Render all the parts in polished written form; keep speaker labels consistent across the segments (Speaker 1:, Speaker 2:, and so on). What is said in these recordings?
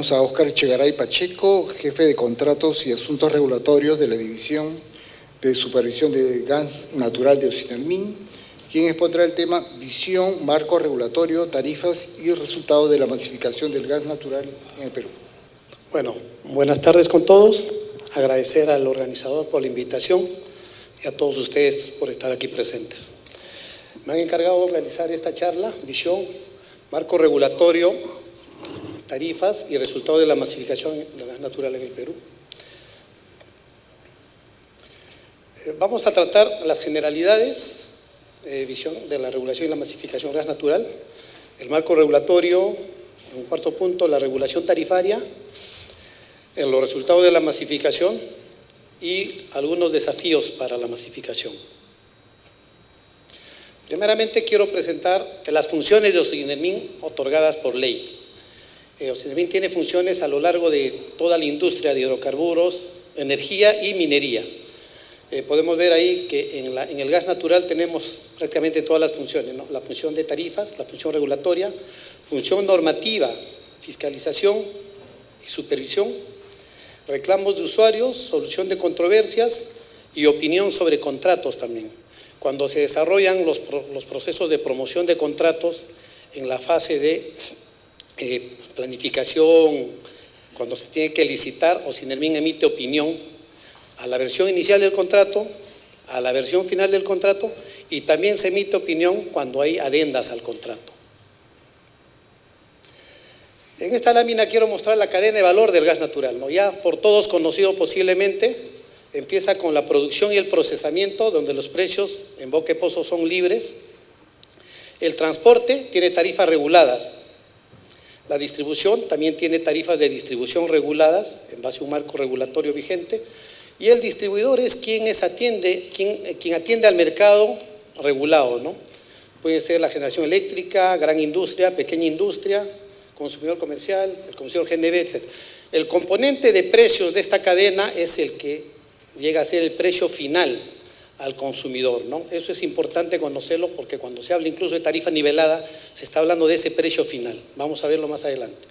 Speaker 1: Invitamos a Óscar Echegaray Pacheco, jefe de contratos y asuntos regulatorios de la División de Supervisión de Gas Natural de Ocinermin, quien expondrá el tema Visión, Marco Regulatorio, Tarifas y Resultados de la Masificación del Gas Natural en el Perú.
Speaker 2: Bueno, buenas tardes con todos. Agradecer al organizador por la invitación y a todos ustedes por estar aquí presentes. Me han encargado de realizar esta charla, Visión, Marco Regulatorio, Tarifas y Resultados de la Masificación del Gas Natural en el Perú. Vamos a tratar las generalidades, visión de la regulación y la masificación del gas natural, el marco regulatorio, en un cuarto punto, la regulación tarifaria, en los resultados de la masificación y algunos desafíos para la masificación. Primeramente quiero presentar las funciones de Ocinermin otorgadas por ley. Ocinermin tiene funciones a lo largo de toda la industria de hidrocarburos, energía y minería. Podemos ver ahí que en el gas natural tenemos prácticamente todas las funciones, ¿no? La función de tarifas, la función regulatoria, función normativa, fiscalización y supervisión, reclamos de usuarios, solución de controversias y opinión sobre contratos también. Cuando se desarrollan los procesos de promoción de contratos en la fase de planificación, cuando se tiene que licitar, Ocinermin emite opinión a la versión inicial del contrato, a la versión final del contrato, y también se emite opinión cuando hay adendas al contrato. En esta lámina quiero mostrar la cadena de valor del gas natural, ¿no? Ya por todos conocido posiblemente, empieza con la producción y el procesamiento, donde los precios en boca de pozo son libres. El transporte tiene tarifas reguladas. La distribución también tiene tarifas de distribución reguladas en base a un marco regulatorio vigente. Y el distribuidor es quien atiende al mercado regulado, ¿no? Puede ser la generación eléctrica, gran industria, pequeña industria, consumidor comercial, el consumidor GNB, etc. El componente de precios de esta cadena es el que llega a ser el precio final al consumidor, ¿no? Eso es importante conocerlo porque cuando se habla incluso de tarifa nivelada, se está hablando de ese precio final. Vamos a verlo más adelante.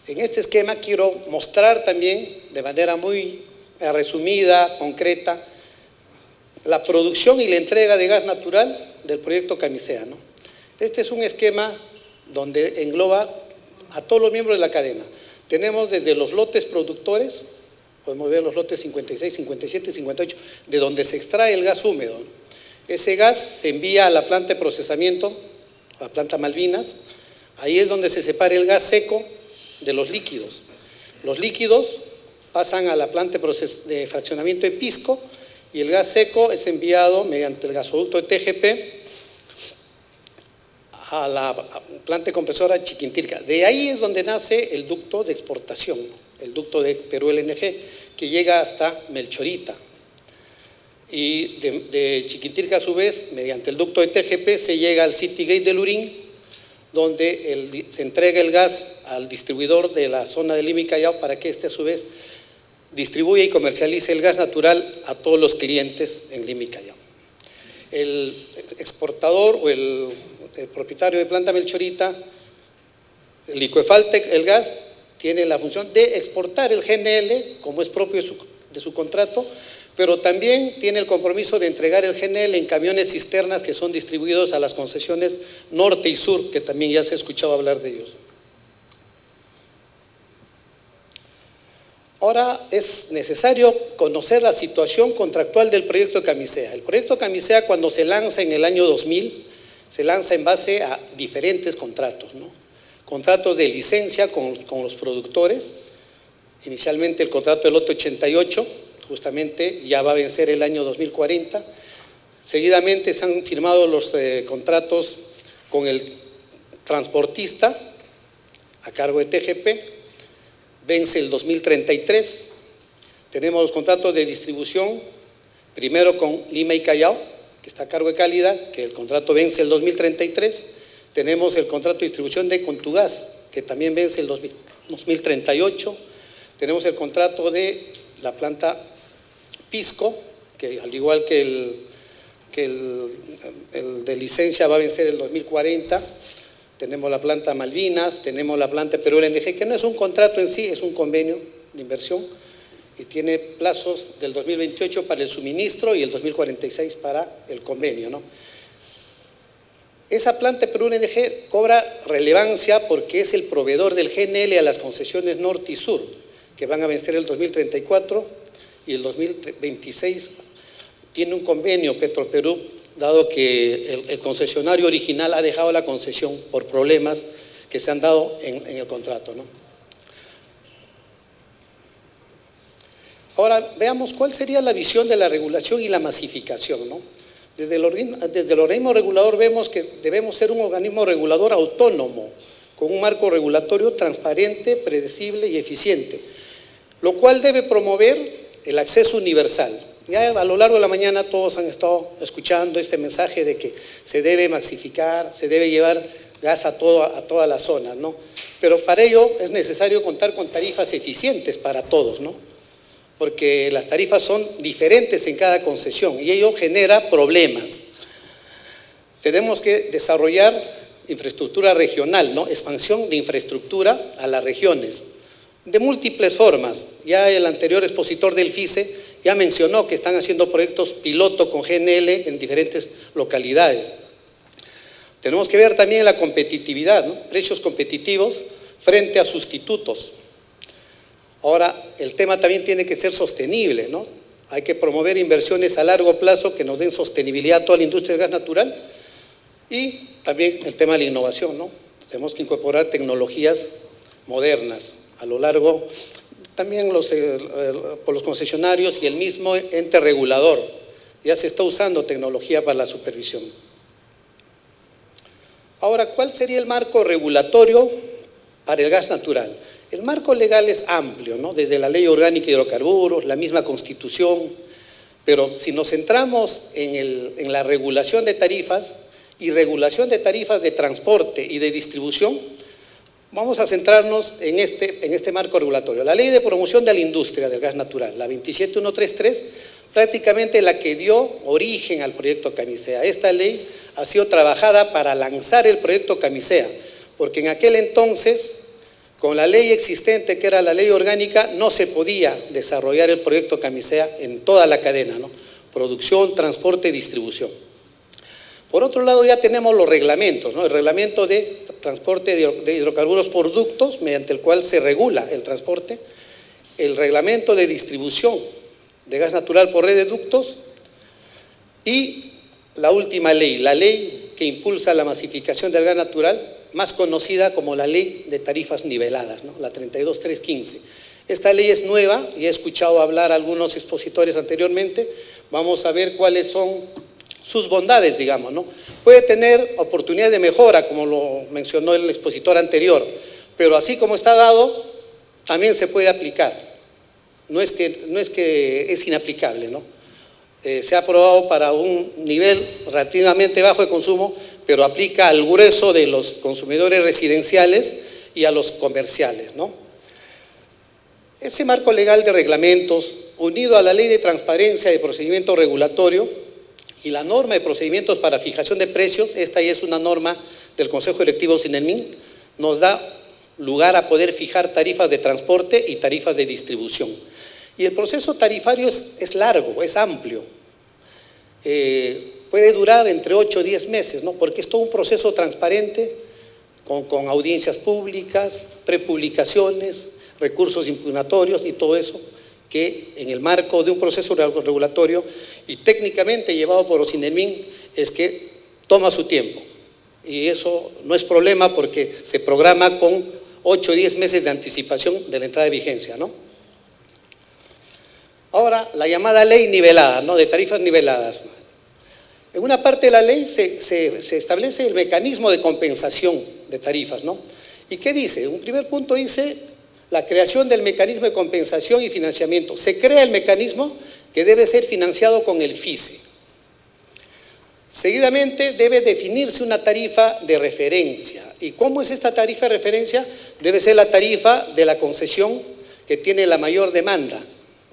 Speaker 2: En este esquema quiero mostrar también de manera muy resumida, concreta, la producción y la entrega de gas natural del proyecto Camisea, ¿no? Este es un esquema donde engloba a todos los miembros de la cadena. Tenemos desde los lotes productores, podemos ver los lotes 56, 57, 58, de donde se extrae el gas húmedo. Ese gas se envía a la planta de procesamiento, a la planta Malvinas. Ahí es donde se separa el gas seco de los líquidos. Los líquidos pasan a la planta de fraccionamiento de Pisco y el gas seco es enviado mediante el gasoducto de TGP a la planta compresora Chiquintilca. De ahí es donde nace el ducto de exportación, el ducto de Perú LNG, que llega hasta Melchorita. Y de Chiquintilca a su vez, mediante el ducto de TGP, se llega al Citygate de Lurín, donde se entrega el gas al distribuidor de la zona de Lima y Callao para que éste a su vez distribuya y comercialice el gas natural a todos los clientes en Lima y Callao. El exportador o el propietario de planta Melchorita, el Liquefaltec, el gas, tiene la función de exportar el GNL, como es propio de su contrato, pero también tiene el compromiso de entregar el GNL en camiones cisternas que son distribuidos a las concesiones norte y sur, que también ya se ha escuchado hablar de ellos. Ahora es necesario conocer la situación contractual del proyecto Camisea. El proyecto Camisea, cuando se lanza en el año 2000, se lanza en base a diferentes contratos, ¿no? Contratos de licencia con los productores. Inicialmente el contrato del lote 88, justamente ya va a vencer el año 2040. Seguidamente se han firmado los contratos con el transportista a cargo de TGP, vence el 2033. Tenemos los contratos de distribución, primero con Lima y Callao, que está a cargo de Calidad, que el contrato vence el 2033. Tenemos el contrato de distribución de Contugás, que también vence el 2038. Tenemos el contrato de la planta Pisco, que al igual que el de licencia va a vencer el 2040. tenemos la planta Malvinas, tenemos la planta Perú LNG, que no es un contrato en sí, es un convenio de inversión y tiene plazos del 2028 para el suministro y el 2046 para el convenio, ¿no? Esa planta Perú LNG cobra relevancia porque es el proveedor del GNL a las concesiones norte y sur, que van a vencer el 2034 y el 2026. Tiene un convenio Petroperú, dado que el concesionario original ha dejado la concesión por problemas que se han dado en el contrato, ¿no? Ahora, veamos cuál sería la visión de la regulación y la masificación, ¿no? Desde el organismo regulador vemos que debemos ser un organismo regulador autónomo, con un marco regulatorio transparente, predecible y eficiente, lo cual debe promover el acceso universal. Ya a lo largo de la mañana todos han estado escuchando este mensaje de que se debe masificar, se debe llevar gas a toda la zona, ¿no? Pero para ello es necesario contar con tarifas eficientes para todos, ¿no? Porque las tarifas son diferentes en cada concesión y ello genera problemas. Tenemos que desarrollar infraestructura regional, ¿no? Expansión de infraestructura a las regiones, de múltiples formas. Ya el anterior expositor del FICE ya mencionó que están haciendo proyectos piloto con GNL en diferentes localidades. Tenemos que ver también la competitividad, ¿no? Precios competitivos frente a sustitutos. Ahora, el tema también tiene que ser sostenible, ¿no? Hay que promover inversiones a largo plazo que nos den sostenibilidad a toda la industria del gas natural y también el tema de la innovación, ¿no? Tenemos que incorporar tecnologías modernas a lo largo, también por los concesionarios y el mismo ente regulador. Ya se está usando tecnología para la supervisión. Ahora, ¿cuál sería el marco regulatorio para el gas natural? El marco legal es amplio, ¿no? Desde la Ley Orgánica de Hidrocarburos, la misma Constitución, pero si nos centramos en la regulación de tarifas y regulación de tarifas de transporte y de distribución, vamos a centrarnos en este marco regulatorio. La Ley de Promoción de la Industria del Gas Natural, la 27133, prácticamente la que dio origen al proyecto Camisea. Esta ley ha sido trabajada para lanzar el proyecto Camisea, porque en aquel entonces, con la ley existente, que era la ley orgánica, no se podía desarrollar el proyecto Camisea en toda la cadena, ¿no? Producción, transporte y distribución. Por otro lado, ya tenemos los reglamentos, ¿no? El reglamento de transporte de hidrocarburos por ductos, mediante el cual se regula el transporte, el reglamento de distribución de gas natural por red de ductos y la última ley, la ley que impulsa la masificación del gas natural, más conocida como la Ley de Tarifas Niveladas, ¿no? La 32315. Esta ley es nueva y he escuchado hablar a algunos expositores anteriormente. Vamos a ver cuáles son sus bondades, digamos, ¿no? Puede tener oportunidad de mejora, como lo mencionó el expositor anterior, pero así como está dado, también se puede aplicar. No es que es inaplicable, ¿no? Se ha aprobado para un nivel relativamente bajo de consumo, pero aplica al grueso de los consumidores residenciales y a los comerciales, ¿no? Ese marco legal de reglamentos, unido a la Ley de Transparencia de Procedimiento Regulatorio y la norma de procedimientos para fijación de precios, esta ya es una norma del Consejo Directivo Sinelmin, nos da lugar a poder fijar tarifas de transporte y tarifas de distribución. Y el proceso tarifario es largo, es amplio. Puede durar entre 8 o 10 meses, ¿no? Porque es todo un proceso transparente, con audiencias públicas, prepublicaciones, recursos impugnatorios y todo eso, que en el marco de un proceso regulatorio y técnicamente llevado por Sinelmin es que toma su tiempo. Y eso no es problema porque se programa con 8 o 10 meses de anticipación de la entrada de vigencia, ¿no? Ahora, la llamada ley nivelada, ¿no? De tarifas niveladas. En una parte de la ley se establece el mecanismo de compensación de tarifas, ¿no? ¿Y qué dice? Un primer punto dice la creación del mecanismo de compensación y financiamiento. Se crea el mecanismo que debe ser financiado con el FICE. Seguidamente debe definirse una tarifa de referencia. ¿Y cómo es esta tarifa de referencia? Debe ser la tarifa de la concesión que tiene la mayor demanda.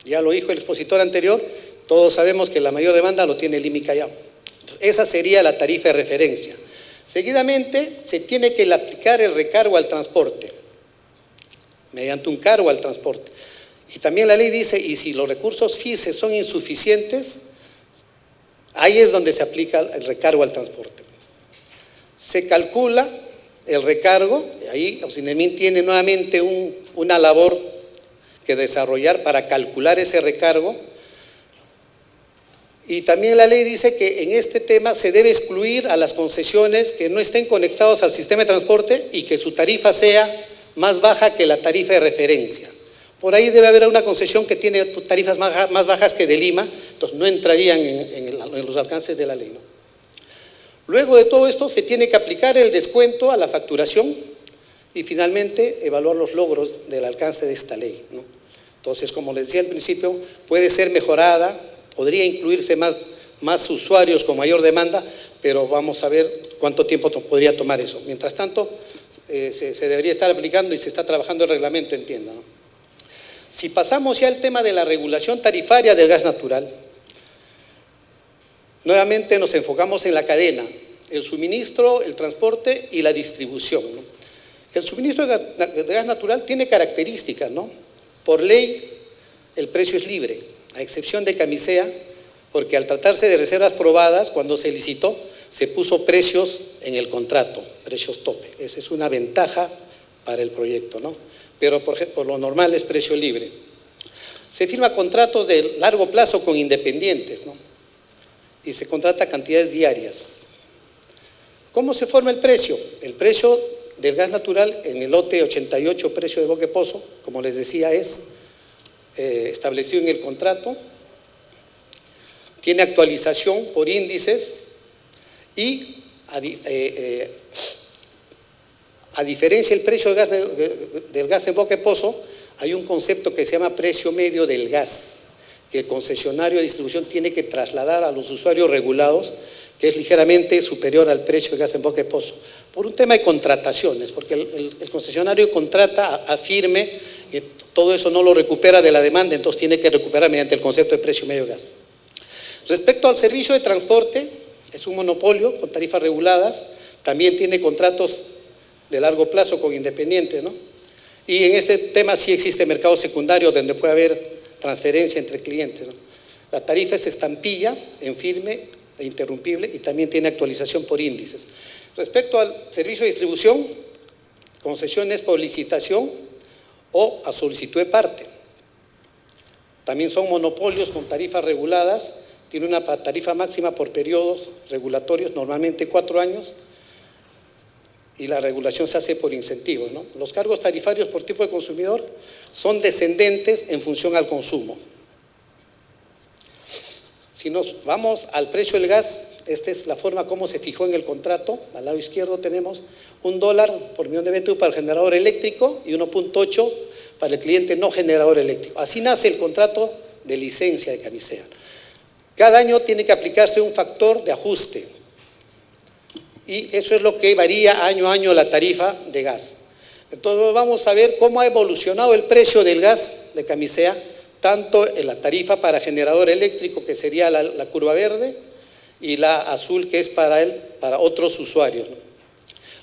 Speaker 2: Ya lo dijo el expositor anterior, todos sabemos que la mayor demanda lo tiene el IMI Callao. Esa sería la tarifa de referencia. Seguidamente, se tiene que aplicar el recargo al transporte, mediante un cargo al transporte. Y también la ley dice, y si los recursos FICE son insuficientes, ahí es donde se aplica el recargo al transporte. Se calcula el recargo, y ahí Ocinermin tiene nuevamente una labor que desarrollar para calcular ese recargo. Y también la ley dice que en este tema se debe excluir a las concesiones que no estén conectados al sistema de transporte y que su tarifa sea más baja que la tarifa de referencia. Por ahí debe haber una concesión que tiene tarifas más bajas que de Lima, entonces no entrarían en los alcances de la ley, ¿no? Luego de todo esto se tiene que aplicar el descuento a la facturación y finalmente evaluar los logros del alcance de esta ley, ¿no? Entonces, como les decía al principio, puede ser mejorada, podría incluirse más usuarios con mayor demanda, pero vamos a ver cuánto tiempo podría tomar eso. Mientras tanto, se debería estar aplicando y se está trabajando el reglamento, entienda, ¿no? Si pasamos ya al tema de la regulación tarifaria del gas natural, nuevamente nos enfocamos en la cadena, el suministro, el transporte y la distribución, ¿no? El suministro de gas natural tiene características, ¿no? Por ley, el precio es libre, a excepción de Camisea, porque al tratarse de reservas probadas, cuando se licitó, se puso precios en el contrato, precios tope. Esa es una ventaja para el proyecto, ¿no? Pero por lo normal es precio libre. Se firma contratos de largo plazo con independientes, ¿no? Y se contrata cantidades diarias. ¿Cómo se forma el precio? El precio del gas natural en el lote 88, precio de Boque Pozo, como les decía, es establecido en el contrato, tiene actualización por índices y a diferencia del precio del gas en Boque Pozo, hay un concepto que se llama precio medio del gas, que el concesionario de distribución tiene que trasladar a los usuarios regulados, que es ligeramente superior al precio del gas en Boque Pozo, por un tema de contrataciones, porque el concesionario contrata a firme, y todo eso no lo recupera de la demanda, entonces tiene que recuperar mediante el concepto de precio medio gas. Respecto al servicio de transporte, es un monopolio con tarifas reguladas, también tiene contratos de largo plazo con independientes, ¿no? Y en este tema sí existe mercado secundario donde puede haber transferencia entre clientes, ¿no? La tarifa es estampilla en firme e interrumpible y también tiene actualización por índices. Respecto al servicio de distribución, concesiones por licitación o a solicitud de parte. También son monopolios con tarifas reguladas, tiene una tarifa máxima por periodos regulatorios, normalmente 4 años, y la regulación se hace por incentivos, ¿no? Los cargos tarifarios por tipo de consumidor son descendentes en función al consumo. Si nos vamos al precio del gas, esta es la forma como se fijó en el contrato. Al lado izquierdo tenemos $1 por millón de BTU para el generador eléctrico y 1.8 para el cliente no generador eléctrico. Así nace el contrato de licencia de Camisea. Cada año tiene que aplicarse un factor de ajuste y eso es lo que varía año a año la tarifa de gas. Entonces vamos a ver cómo ha evolucionado el precio del gas de Camisea, tanto en la tarifa para generador eléctrico, que sería la curva verde, y la azul, que es para otros usuarios, ¿no?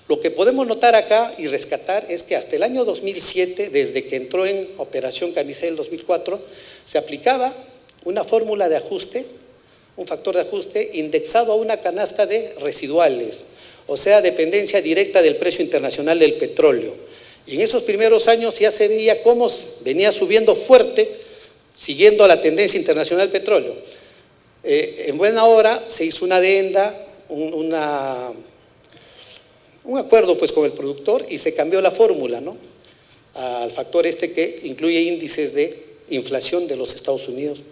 Speaker 2: Lo que podemos notar acá y rescatar es que hasta el año 2007, desde que entró en operación Camisea el 2004, se aplicaba una fórmula de ajuste, un factor de ajuste indexado a una canasta de residuales, o sea, dependencia directa del precio internacional del petróleo. Y en esos primeros años ya se veía cómo venía subiendo fuerte, siguiendo la tendencia internacional del petróleo. En buena hora se hizo una adenda, un acuerdo pues con el productor y se cambió la fórmula, ¿no? Al factor que incluye índices de inflación de los Estados Unidos.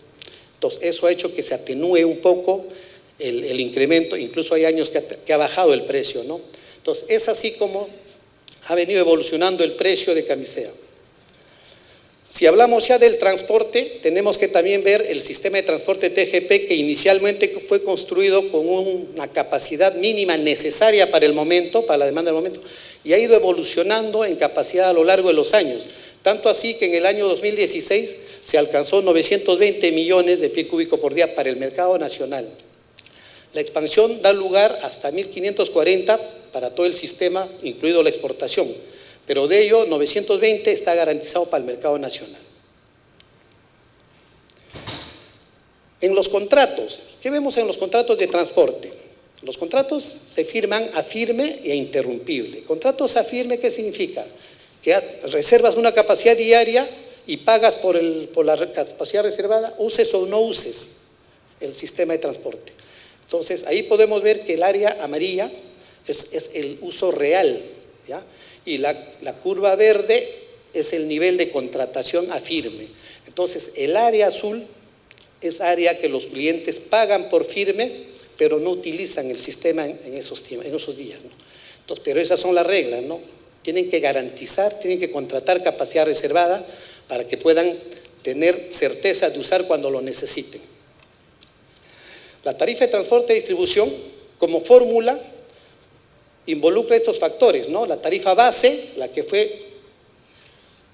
Speaker 2: Entonces eso ha hecho que se atenúe un poco el incremento, incluso hay años que ha bajado el precio, ¿no? Entonces es así como ha venido evolucionando el precio de Camisea. Si hablamos ya del transporte, tenemos que también ver el sistema de transporte TGP, que inicialmente fue construido con una capacidad mínima necesaria para el momento, para la demanda del momento, y ha ido evolucionando en capacidad a lo largo de los años. Tanto así que en el año 2016 se alcanzó 920 millones de pies cúbicos por día para el mercado nacional. La expansión da lugar hasta 1540 para todo el sistema, incluido la exportación, pero de ello 920 está garantizado para el mercado nacional. En los contratos, ¿qué vemos en los contratos de transporte? Los contratos se firman a firme e interrumpible. Contratos a firme, ¿qué significa? Que reservas una capacidad diaria y pagas por la capacidad reservada, uses o no uses el sistema de transporte. Entonces, ahí podemos ver que el área amarilla es el uso real, ¿ya? Y la curva verde es el nivel de contratación a firme. Entonces, el área azul es área que los clientes pagan por firme, pero no utilizan el sistema en esos días, ¿no? Entonces, pero esas son las reglas, ¿no? Tienen que garantizar, tienen que contratar capacidad reservada para que puedan tener certeza de usar cuando lo necesiten. La tarifa de transporte y distribución, como fórmula, involucra estos factores, ¿no? La tarifa base, la que fue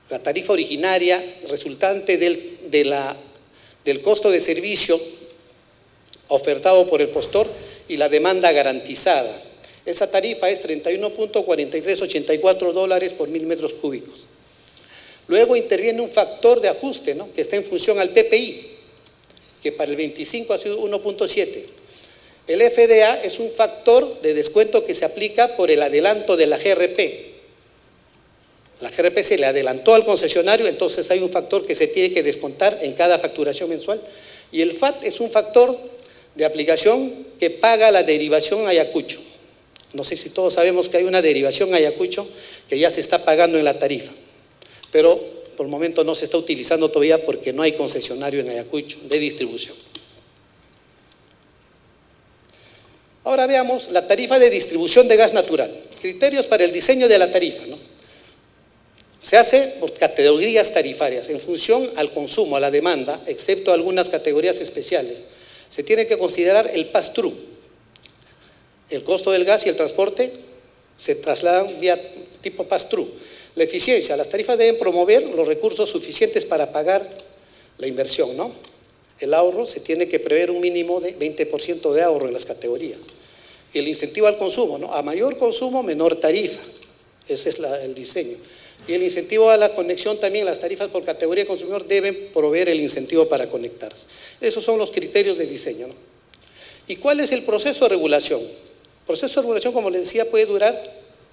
Speaker 2: la tarifa originaria resultante del costo de servicio ofertado por el postor y la demanda garantizada. Esa tarifa es $31.4384 por 1000 metros cúbicos. Luego interviene un factor de ajuste, ¿no? Que está en función al PPI, que para el 25 ha sido 1.7. El FDA es un factor de descuento que se aplica por el adelanto de la GRP. La GRP se le adelantó al concesionario, entonces hay un factor que se tiene que descontar en cada facturación mensual. Y el FAT es un factor de aplicación que paga la derivación Ayacucho. No sé si todos sabemos que hay una derivación Ayacucho que ya se está pagando en la tarifa, pero por el momento no se está utilizando todavía porque no hay concesionario en Ayacucho de distribución. Ahora veamos la tarifa de distribución de gas natural. Criterios para el diseño de la tarifa, ¿no? Se hace por categorías tarifarias en función al consumo, a la demanda, excepto algunas categorías especiales. Se tiene que considerar el pass-through. El costo del gas y el transporte se trasladan vía tipo pass-through. La eficiencia, las tarifas deben promover los recursos suficientes para pagar la inversión, ¿no? El ahorro, se tiene que prever un mínimo de 20% de ahorro en las categorías. Y el incentivo al consumo, ¿no? A mayor consumo, menor tarifa. Ese es el diseño. Y el incentivo a la conexión también, las tarifas por categoría de consumidor deben proveer el incentivo para conectarse. Esos son los criterios de diseño, ¿no? ¿Y cuál es el proceso de regulación? El proceso de regulación, como les decía, puede durar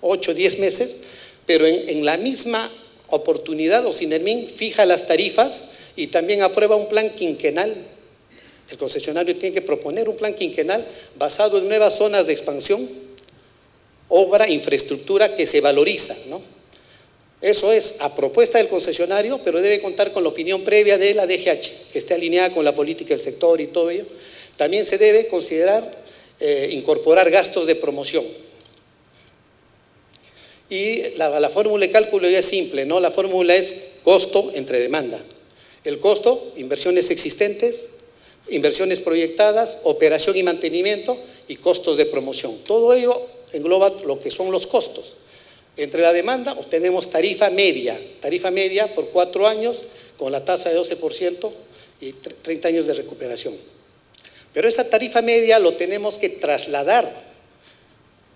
Speaker 2: 8 o 10 meses, pero en la misma oportunidad, OSINERMIN fija las tarifas y también aprueba un plan quinquenal. El concesionario tiene que proponer un plan quinquenal basado en nuevas zonas de expansión, obra, infraestructura que se valoriza, ¿no? Eso es a propuesta del concesionario, pero debe contar con la opinión previa de la DGH, que esté alineada con la política del sector y todo ello. También se debe considerar incorporar gastos de promoción. Y la fórmula de cálculo ya es simple, ¿no? La fórmula es costo entre demanda. El costo, inversiones existentes, inversiones proyectadas, operación y mantenimiento y costos de promoción. Todo ello engloba lo que son los costos. Entre la demanda obtenemos tarifa media por 4 años con la tasa de 12% y 30 años de recuperación. Pero esa tarifa media lo tenemos que trasladar,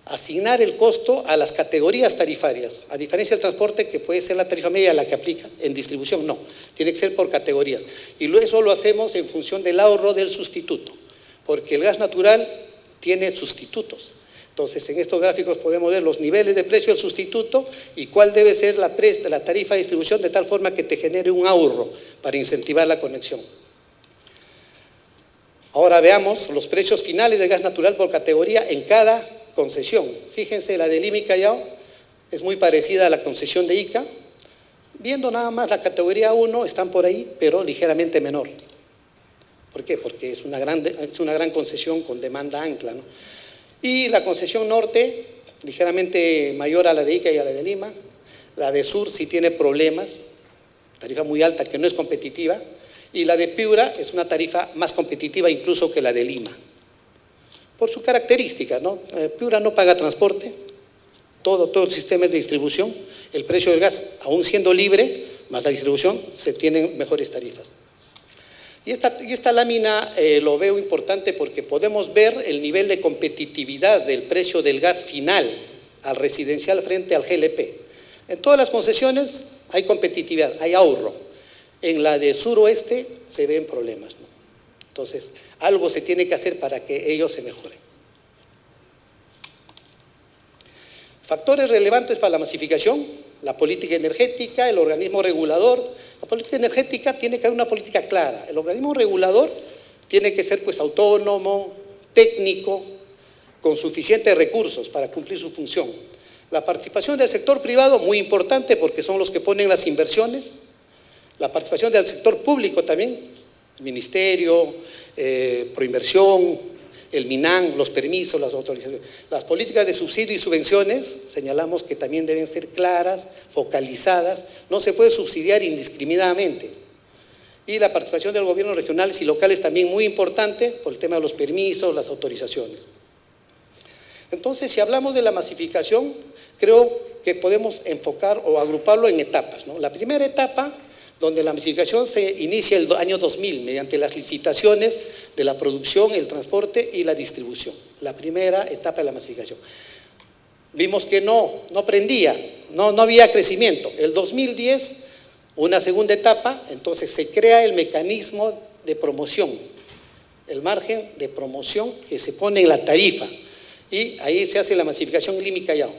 Speaker 2: asignar el costo a las categorías tarifarias, a diferencia del transporte que puede ser la tarifa media la que aplica, en distribución no, tiene que ser por categorías. Y eso lo hacemos en función del ahorro del sustituto, porque el gas natural tiene sustitutos. Entonces, en estos gráficos podemos ver los niveles de precio del sustituto y cuál debe ser la tarifa de distribución de tal forma que te genere un ahorro para incentivar la conexión. Ahora veamos los precios finales de gas natural por categoría en cada concesión. Fíjense, la del IMI Callao es muy parecida a la concesión de Ica. Viendo nada más la categoría 1, están por ahí, pero ligeramente menor. ¿Por qué? Porque es una gran concesión con demanda ancla, ¿no? Y la concesión norte, ligeramente mayor a la de Ica y a la de Lima. La de sur sí tiene problemas, tarifa muy alta que no es competitiva. Y la de Piura es una tarifa más competitiva incluso que la de Lima. Por su característica, ¿no? Piura no paga transporte, todo el sistema es de distribución. El precio del gas, aún siendo libre, más la distribución, se tienen mejores tarifas. Y esta lámina lo veo importante porque podemos ver el nivel de competitividad del precio del gas final al residencial frente al GLP. En todas las concesiones hay competitividad, hay ahorro. En la de suroeste se ven problemas, ¿no? Entonces, algo se tiene que hacer para que ellos se mejoren. Factores relevantes para la masificación: la política energética, el organismo regulador. La política energética tiene que haber una política clara. El organismo regulador tiene que ser pues autónomo, técnico, con suficientes recursos para cumplir su función. La participación del sector privado, muy importante porque son los que ponen las inversiones. La participación del sector público también, el Ministerio, Proinversión, el MINAN, los permisos, las autorizaciones. Las políticas de subsidio y subvenciones, señalamos que también deben ser claras, focalizadas, no se puede subsidiar indiscriminadamente. Y la participación de los gobiernos regionales y locales también muy importante por el tema de los permisos, las autorizaciones. Entonces, si hablamos de la masificación, creo que podemos enfocar o agruparlo en etapas, ¿no? La primera etapa, donde la masificación se inicia el año 2000 mediante las licitaciones de la producción, el transporte y la distribución. La primera etapa de la masificación. Vimos que no prendía, no había crecimiento. El 2010, una segunda etapa, entonces se crea el mecanismo de promoción, el margen de promoción que se pone en la tarifa, y ahí se hace la masificación en Lima y Callao.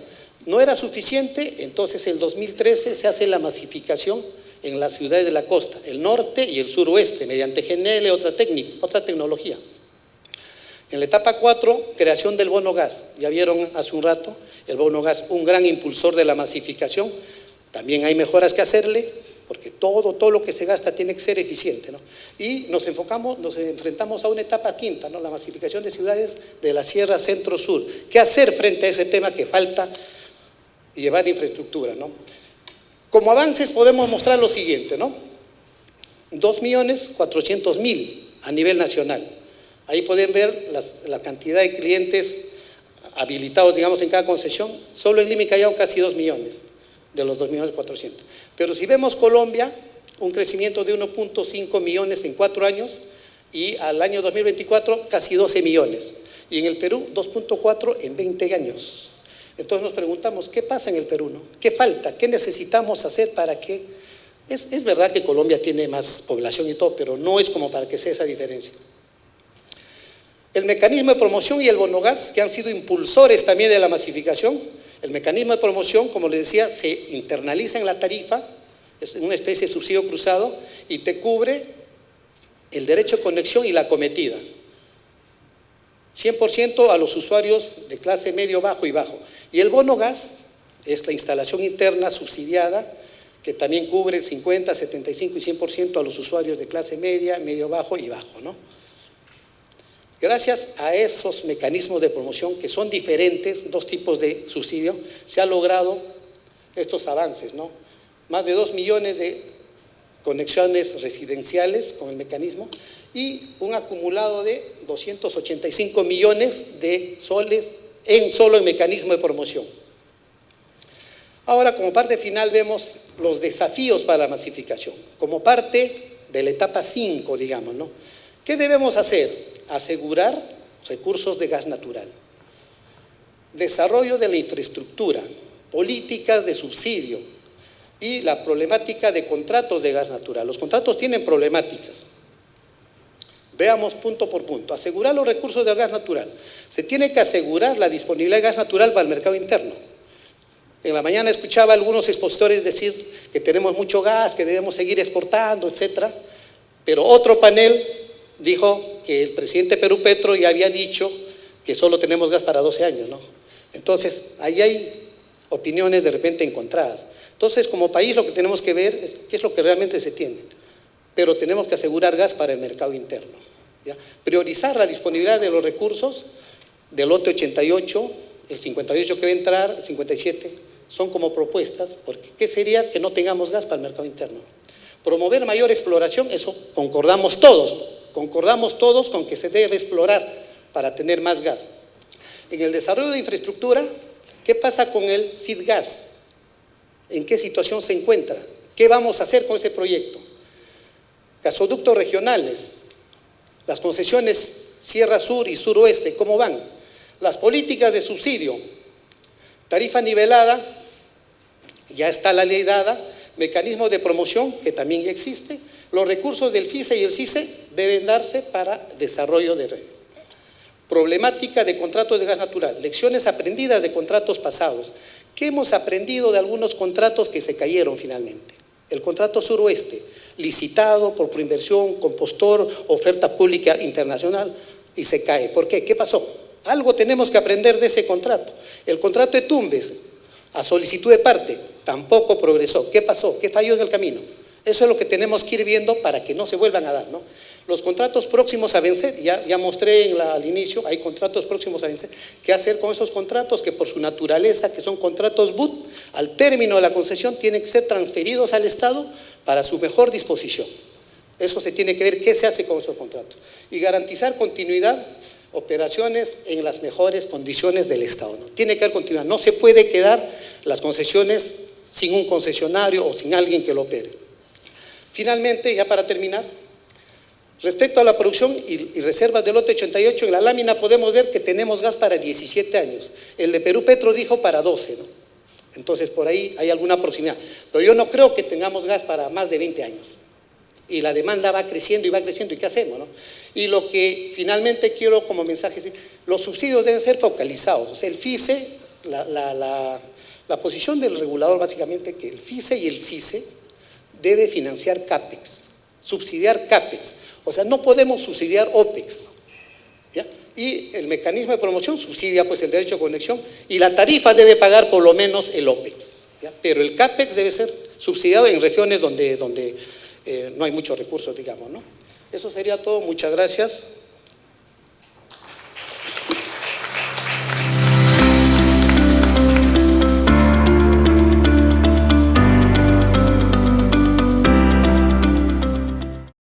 Speaker 2: No era suficiente, entonces el 2013 se hace la masificación en las ciudades de la costa, el norte y el suroeste, mediante GNL, otra tecnología. En la etapa 4, creación del bono gas. Ya vieron hace un rato, el bono gas, un gran impulsor de la masificación. También hay mejoras que hacerle, porque todo lo que se gasta tiene que ser eficiente, ¿no? Y nos enfrentamos a una etapa quinta, ¿no? La masificación de ciudades de la Sierra Centro-Sur. ¿Qué hacer frente a ese tema que falta llevar infraestructura, ¿no? Como avances podemos mostrar lo siguiente, ¿no? 2.400.000 a nivel nacional. Ahí pueden ver la cantidad de clientes habilitados, digamos, en cada concesión. Solo en Lima y Callao casi 2 millones de los 2.400.000. Pero si vemos Colombia, un crecimiento de 1.5 millones en 4 años, y al año 2024 casi 12 millones. Y en el Perú 2.4 en 20 años. Entonces nos preguntamos, ¿qué pasa en el Perú, no? ¿Qué falta? ¿Qué necesitamos hacer para que? Es verdad que Colombia tiene más población y todo, pero no es como para que sea esa diferencia. El mecanismo de promoción y el bono gas, que han sido impulsores también de la masificación. El mecanismo de promoción, como les decía, se internaliza en la tarifa, es una especie de subsidio cruzado, y te cubre el derecho de conexión y la acometida. 100% a los usuarios de clase medio, bajo y bajo. Y el bono gas es la instalación interna subsidiada, que también cubre el 50, 75 y 100% a los usuarios de clase media, medio bajo y bajo, ¿no? Gracias a esos mecanismos de promoción, que son diferentes, dos tipos de subsidio, se han logrado estos avances, ¿no? Más de 2 millones de conexiones residenciales con el mecanismo y un acumulado de 285 millones de soles solo en mecanismo de promoción. Ahora, como parte final, vemos los desafíos para la masificación, como parte de la etapa 5, digamos, ¿no? ¿Qué debemos hacer? Asegurar recursos de gas natural, desarrollo de la infraestructura, políticas de subsidio y la problemática de contratos de gas natural. Los contratos tienen problemáticas. Veamos punto por punto. Asegurar los recursos de gas natural. Se tiene que asegurar la disponibilidad de gas natural para el mercado interno. En la mañana escuchaba a algunos expositores decir que tenemos mucho gas, que debemos seguir exportando, etcétera. Pero otro panel dijo que el presidente Perú Petro ya había dicho que solo tenemos gas para 12 años, ¿no? Entonces, ahí hay opiniones de repente encontradas. Entonces, como país lo que tenemos que ver es qué es lo que realmente se tiene. Pero tenemos que asegurar gas para el mercado interno, ¿ya? Priorizar la disponibilidad de los recursos del lote 88, el 58 que va a entrar, el 57, son como propuestas, porque ¿qué sería que no tengamos gas para el mercado interno? Promover mayor exploración, eso concordamos todos, ¿no? Concordamos todos con que se debe explorar para tener más gas. En el desarrollo de infraestructura, ¿qué pasa con el SIDGAS? ¿En qué situación se encuentra? ¿Qué vamos a hacer con ese proyecto? Gasoductos regionales, las concesiones Sierra Sur y Suroeste, ¿cómo van? Las políticas de subsidio, Tarifa nivelada, ya está la ley dada. Mecanismos de promoción, que también ya existe. Los recursos del FICE y el CICE deben darse para desarrollo de redes. Problemática de contratos de gas natural, lecciones aprendidas de contratos pasados. ¿Qué hemos aprendido de algunos contratos que se cayeron finalmente? El contrato suroeste, licitado por Proinversión, compostor, oferta pública internacional, y se cae. ¿Por qué? ¿Qué pasó? Algo tenemos que aprender de ese contrato. El contrato de Tumbes, a solicitud de parte, tampoco progresó. ¿Qué pasó? ¿Qué falló en el camino? Eso es lo que tenemos que ir viendo para que no se vuelvan a dar, ¿no? Los contratos próximos a vencer, ya mostré al inicio, hay contratos próximos a vencer. ¿Qué hacer con esos contratos? Que por su naturaleza, que son contratos BUT, al término de la concesión tienen que ser transferidos al Estado para su mejor disposición. Eso se tiene que ver qué se hace con esos contratos. Y garantizar continuidad, operaciones en las mejores condiciones del Estado, ¿no? Tiene que haber continuidad. No se puede quedar las concesiones sin un concesionario o sin alguien que lo opere. Finalmente, ya para terminar, respecto a la producción y reservas del lote 88, en la lámina podemos ver que tenemos gas para 17 años. El de Perú Petro dijo para 12, ¿no? Entonces, por ahí hay alguna proximidad. Pero yo no creo que tengamos gas para más de 20 años. Y la demanda va creciendo, ¿y qué hacemos, no? Y lo que finalmente quiero como mensaje es, los subsidios deben ser focalizados. O sea, el FICE, la posición del regulador básicamente que el FICE y el CICE debe financiar CAPEX, subsidiar CAPEX. O sea, no podemos subsidiar OPEX, ¿ya? Y el mecanismo de promoción subsidia pues el derecho de conexión y la tarifa debe pagar por lo menos el OPEX, ¿ya? Pero el CAPEX debe ser subsidiado en regiones donde no hay muchos recursos, digamos, ¿no? Eso sería todo. Muchas gracias.